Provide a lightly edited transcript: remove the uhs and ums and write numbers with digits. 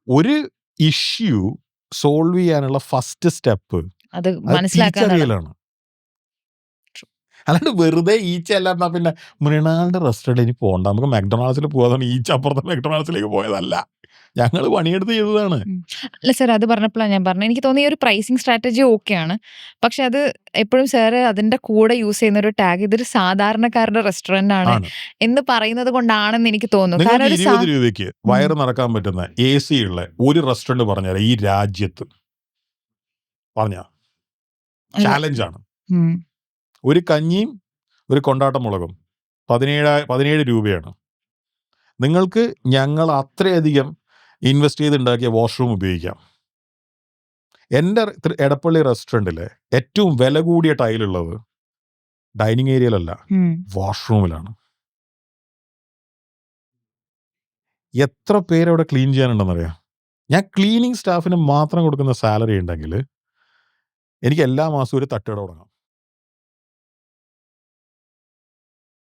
ഒരു issue solve ചെയ്യാനുള്ള first step അത് അത് മനസ്സിലാക്കാന്നുള്ള തിരിച്ചറിയലാണ്. അല്ലാണ്ട് വെറുതെ ഈച്ച അല്ല എന്നാ പിന്നെ മൃണാളുടെ റെസ്റ്റോറൻറ്റ് ഇനി പോകണ്ട, നമുക്ക് മെക്ഡൊണാൾഡ്സിൽ പോകാതാണ്. ഈച്ച അപ്പുറത്തെ മെക്ഡൊണാൾഡ്സിലേക്ക് പോയതല്ല, ഞങ്ങൾ പണിയെടുത്ത് ചെയ്തതാണ്. അല്ല സാർ, അത് പറഞ്ഞപ്പോഴാണ് ഞാൻ പറഞ്ഞത്, എനിക്ക് തോന്നി ഈ ഒരു പ്രൈസിങ് സ്ട്രാറ്റജി ഓക്കെയാണ്. പക്ഷെ അത് എപ്പോഴും സാറ് അതിന്റെ കൂടെ യൂസ് ചെയ്യുന്ന ഒരു ടാഗ് ഇതൊരു സാധാരണക്കാരുടെ റെസ്റ്റോറന്റ് ആണ് ആണ്. എന്ന് പറയുന്നത് കൊണ്ടാണെന്ന് എനിക്ക് തോന്നുന്നു. നിങ്ങൾക്ക് കാരണം ഒരു 20 രൂപയ്ക്ക് വയറ് നിറക്കാൻ പറ്റുന്ന AC ഉള്ള ഒരു റെസ്റ്റോറൻറ്റ് പറഞ്ഞാൽ ഈ രാജ്യത്ത് പറഞ്ഞ ചാലഞ്ചാണ്. ഒരു കഞ്ഞിയും ഒരു കൊണ്ടാട്ട മുളകും 17 രൂപയാണ്. നിങ്ങൾക്ക് ഞങ്ങൾ അത്രയധികം ഇൻവെസ്റ്റ് ചെയ്തുണ്ടാക്കിയ വാഷ്റൂം ഉപയോഗിക്കാം. എൻ്റെ എടപ്പള്ളി റെസ്റ്റോറൻറ്റിലെ ഏറ്റവും വില കൂടിയ ടൈലുള്ളത് ഡൈനിങ് ഏരിയയിലല്ല, വാഷ്റൂമിലാണ്. എത്ര പേരവിടെ ക്ലീൻ ചെയ്യാനുണ്ടെന്നറിയാം. ഞാൻ ക്ലീനിങ് സ്റ്റാഫിന് മാത്രം കൊടുക്കുന്ന സാലറി ഉണ്ടെങ്കിൽ എനിക്ക് എല്ലാ മാസവും ഒരു തട്ടുകട തുടങ്ങാം.